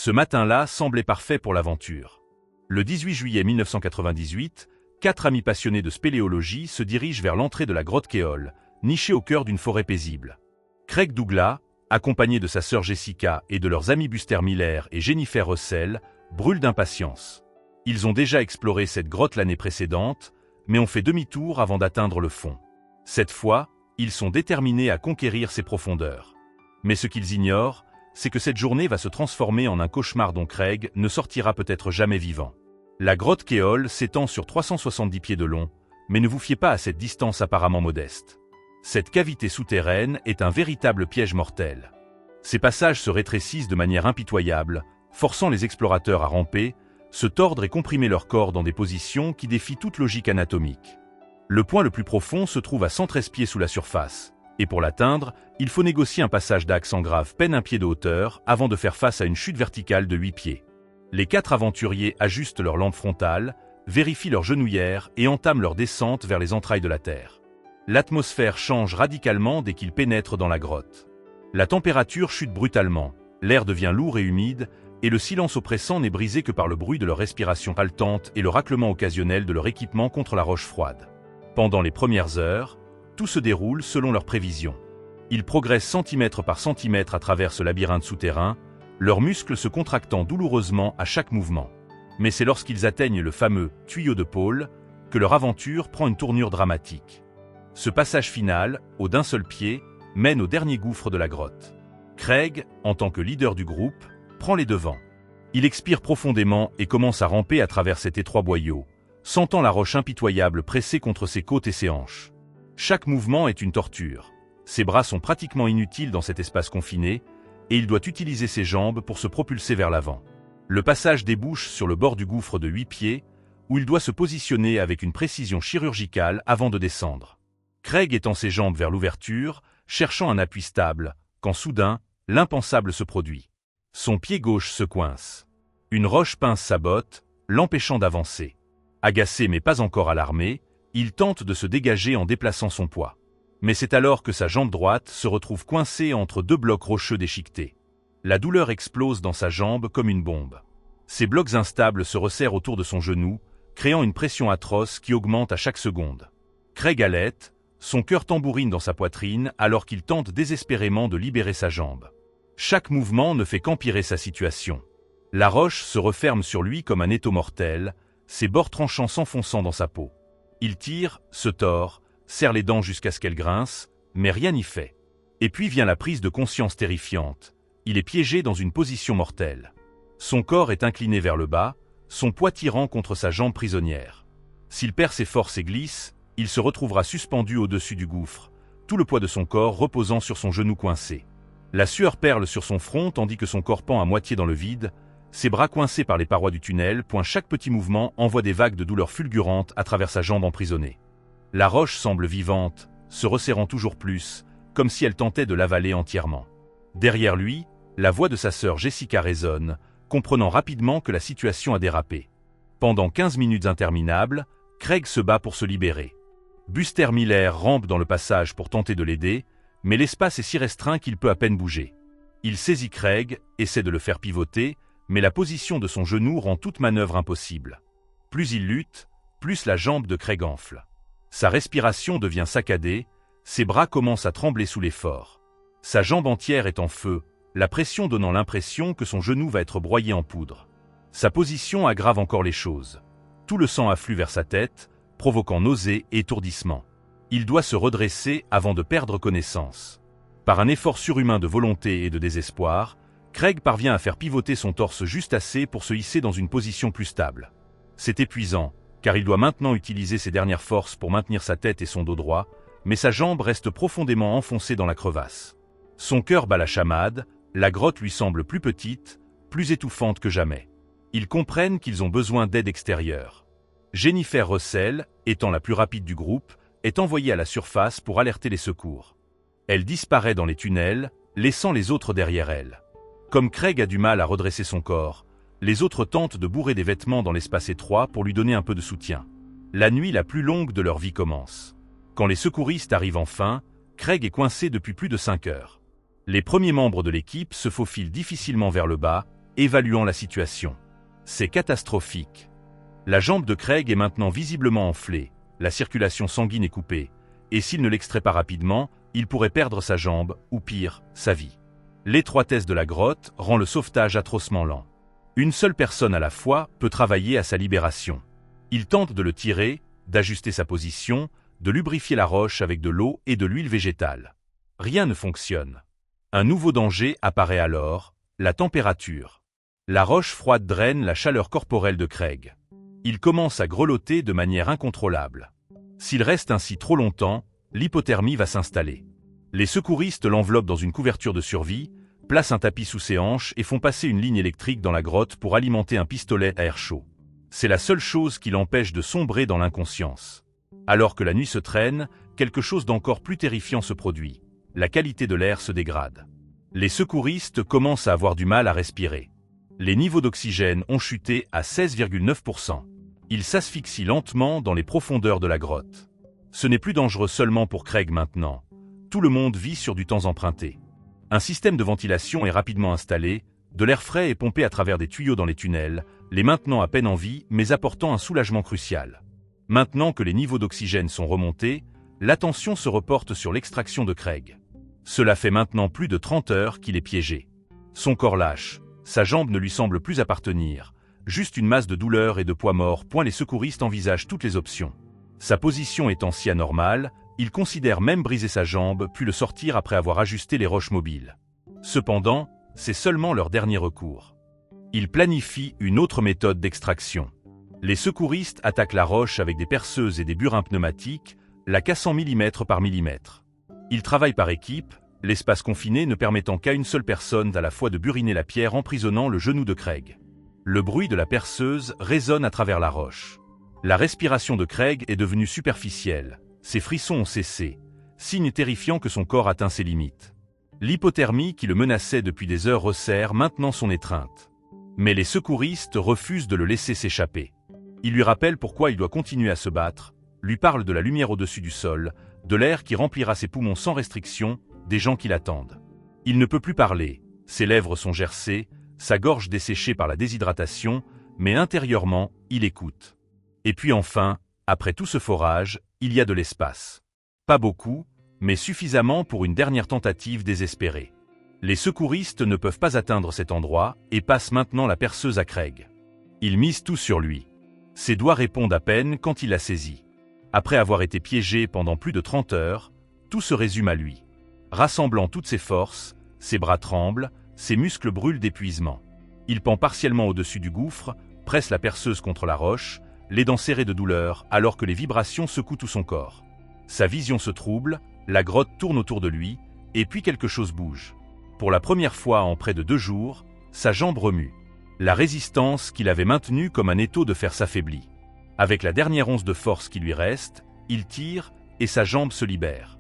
Ce matin-là semblait parfait pour l'aventure. Le 18 juillet 1998, 4 amis passionnés de spéléologie se dirigent vers l'entrée de la grotte Keol, nichée au cœur d'une forêt paisible. Craig Douglas, accompagné de sa sœur Jessica et de leurs amis Buster Miller et Jennifer Russell, brûlent d'impatience. Ils ont déjà exploré cette grotte l'année précédente, mais ont fait demi-tour avant d'atteindre le fond. Cette fois, ils sont déterminés à conquérir ses profondeurs. Mais ce qu'ils ignorent, c'est que cette journée va se transformer en un cauchemar dont Craig ne sortira peut-être jamais vivant. La grotte Keol s'étend sur 370 pieds de long, mais ne vous fiez pas à cette distance apparemment modeste. Cette cavité souterraine est un véritable piège mortel. Ces passages se rétrécissent de manière impitoyable, forçant les explorateurs à ramper, se tordre et comprimer leur corps dans des positions qui défient toute logique anatomique. Le point le plus profond se trouve à 113 pieds sous la surface, et pour l'atteindre, il faut négocier un passage d'axe en grave peine 1 pied de hauteur avant de faire face à une chute verticale de 8 pieds. Les 4 aventuriers ajustent leur lampe frontale, vérifient leur genouillère et entament leur descente vers les entrailles de la Terre. L'atmosphère change radicalement dès qu'ils pénètrent dans la grotte. La température chute brutalement, l'air devient lourd et humide, et le silence oppressant n'est brisé que par le bruit de leur respiration haletante et le raclement occasionnel de leur équipement contre la roche froide. Pendant les premières heures, tout se déroule selon leurs prévisions. Ils progressent centimètre par centimètre à travers ce labyrinthe souterrain, leurs muscles se contractant douloureusement à chaque mouvement. Mais c'est lorsqu'ils atteignent le fameux « tuyau de pôle » que leur aventure prend une tournure dramatique. Ce passage final, au d'un seul pied, mène au dernier gouffre de la grotte. Craig, en tant que leader du groupe, prend les devants. Il expire profondément et commence à ramper à travers cet étroit boyau, sentant la roche impitoyable presser contre ses côtes et ses hanches. Chaque mouvement est une torture. Ses bras sont pratiquement inutiles dans cet espace confiné, et il doit utiliser ses jambes pour se propulser vers l'avant. Le passage débouche sur le bord du gouffre de 8 pieds, où il doit se positionner avec une précision chirurgicale avant de descendre. Craig étend ses jambes vers l'ouverture, cherchant un appui stable, quand soudain, l'impensable se produit. Son pied gauche se coince. Une roche pince sa botte, l'empêchant d'avancer. Agacé mais pas encore alarmé, il tente de se dégager en déplaçant son poids. Mais c'est alors que sa jambe droite se retrouve coincée entre 2 blocs rocheux déchiquetés. La douleur explose dans sa jambe comme une bombe. Ces blocs instables se resserrent autour de son genou, créant une pression atroce qui augmente à chaque seconde. Craig halète, son cœur tambourine dans sa poitrine alors qu'il tente désespérément de libérer sa jambe. Chaque mouvement ne fait qu'empirer sa situation. La roche se referme sur lui comme un étau mortel, ses bords tranchants s'enfonçant dans sa peau. Il tire, se tord, serre les dents jusqu'à ce qu'elles grincent, mais rien n'y fait. Et puis vient la prise de conscience terrifiante. Il est piégé dans une position mortelle. Son corps est incliné vers le bas, son poids tirant contre sa jambe prisonnière. S'il perd ses forces et glisse, il se retrouvera suspendu au-dessus du gouffre, tout le poids de son corps reposant sur son genou coincé. La sueur perle sur son front tandis que son corps pend à moitié dans le vide, ses bras coincés par les parois du tunnel, chaque petit mouvement envoie des vagues de douleur fulgurantes à travers sa jambe emprisonnée. La roche semble vivante, se resserrant toujours plus, comme si elle tentait de l'avaler entièrement. Derrière lui, la voix de sa sœur Jessica résonne, comprenant rapidement que la situation a dérapé. Pendant 15 minutes interminables, Craig se bat pour se libérer. Buster Miller rampe dans le passage pour tenter de l'aider, mais l'espace est si restreint qu'il peut à peine bouger. Il saisit Craig, essaie de le faire pivoter, mais la position de son genou rend toute manœuvre impossible. Plus il lutte, plus la jambe de Craig enfle. Sa respiration devient saccadée, ses bras commencent à trembler sous l'effort. Sa jambe entière est en feu, la pression donnant l'impression que son genou va être broyé en poudre. Sa position aggrave encore les choses. Tout le sang afflue vers sa tête, provoquant nausées et étourdissement. Il doit se redresser avant de perdre connaissance. Par un effort surhumain de volonté et de désespoir, Craig parvient à faire pivoter son torse juste assez pour se hisser dans une position plus stable. C'est épuisant, car il doit maintenant utiliser ses dernières forces pour maintenir sa tête et son dos droit, mais sa jambe reste profondément enfoncée dans la crevasse. Son cœur bat la chamade, la grotte lui semble plus petite, plus étouffante que jamais. Ils comprennent qu'ils ont besoin d'aide extérieure. Jennifer Russell, étant la plus rapide du groupe, est envoyée à la surface pour alerter les secours. Elle disparaît dans les tunnels, laissant les autres derrière elle. Comme Craig a du mal à redresser son corps, les autres tentent de bourrer des vêtements dans l'espace étroit pour lui donner un peu de soutien. La nuit la plus longue de leur vie commence. Quand les secouristes arrivent enfin, Craig est coincé depuis plus de 5 heures. Les premiers membres de l'équipe se faufilent difficilement vers le bas, évaluant la situation. C'est catastrophique. La jambe de Craig est maintenant visiblement enflée, la circulation sanguine est coupée, et s'il ne l'extrait pas rapidement, il pourrait perdre sa jambe, ou pire, sa vie. L'étroitesse de la grotte rend le sauvetage atrocement lent. Une seule personne à la fois peut travailler à sa libération. Il tente de le tirer, d'ajuster sa position, de lubrifier la roche avec de l'eau et de l'huile végétale. Rien ne fonctionne. Un nouveau danger apparaît alors, la température. La roche froide draine la chaleur corporelle de Craig. Il commence à grelotter de manière incontrôlable. S'il reste ainsi trop longtemps, l'hypothermie va s'installer. Les secouristes l'enveloppent dans une couverture de survie, placent un tapis sous ses hanches et font passer une ligne électrique dans la grotte pour alimenter un pistolet à air chaud. C'est la seule chose qui l'empêche de sombrer dans l'inconscience. Alors que la nuit se traîne, quelque chose d'encore plus terrifiant se produit. La qualité de l'air se dégrade. Les secouristes commencent à avoir du mal à respirer. Les niveaux d'oxygène ont chuté à 16,9%. Ils s'asphyxient lentement dans les profondeurs de la grotte. Ce n'est plus dangereux seulement pour Craig maintenant. Tout le monde vit sur du temps emprunté. Un système de ventilation est rapidement installé, de l'air frais est pompé à travers des tuyaux dans les tunnels, les maintenant à peine en vie mais apportant un soulagement crucial. Maintenant que les niveaux d'oxygène sont remontés, l'attention se reporte sur l'extraction de Craig. Cela fait maintenant plus de 30 heures qu'il est piégé. Son corps lâche, sa jambe ne lui semble plus appartenir, juste une masse de douleur et de poids mort. Les secouristes envisagent toutes les options. Sa position étant si anormale, ils considèrent même briser sa jambe puis le sortir après avoir ajusté les roches mobiles. Cependant, c'est seulement leur dernier recours. Ils planifient une autre méthode d'extraction. Les secouristes attaquent la roche avec des perceuses et des burins pneumatiques, la cassant millimètre par millimètre. Ils travaillent par équipe, l'espace confiné ne permettant qu'à une seule personne à la fois de buriner la pierre emprisonnant le genou de Craig. Le bruit de la perceuse résonne à travers la roche. La respiration de Craig est devenue superficielle, ses frissons ont cessé, signe terrifiant que son corps atteint ses limites. L'hypothermie qui le menaçait depuis des heures resserre maintenant son étreinte. Mais les secouristes refusent de le laisser s'échapper. Ils lui rappellent pourquoi il doit continuer à se battre, lui parlent de la lumière au-dessus du sol, de l'air qui remplira ses poumons sans restriction, des gens qui l'attendent. Il ne peut plus parler, ses lèvres sont gercées, sa gorge desséchée par la déshydratation, mais intérieurement, il écoute. Et puis enfin, après tout ce forage, il y a de l'espace. Pas beaucoup, mais suffisamment pour une dernière tentative désespérée. Les secouristes ne peuvent pas atteindre cet endroit et passent maintenant la perceuse à Craig. Ils misent tout sur lui. Ses doigts répondent à peine quand il la saisit. Après avoir été piégé pendant plus de 30 heures, tout se résume à lui. Rassemblant toutes ses forces, ses bras tremblent, ses muscles brûlent d'épuisement. Il pend partiellement au-dessus du gouffre, presse la perceuse contre la roche, les dents serrées de douleur alors que les vibrations secouent tout son corps. Sa vision se trouble, la grotte tourne autour de lui, et puis quelque chose bouge. Pour la première fois en près de 2 jours, sa jambe remue. La résistance qu'il avait maintenue comme un étau de fer s'affaiblit. Avec la dernière once de force qui lui reste, il tire et sa jambe se libère.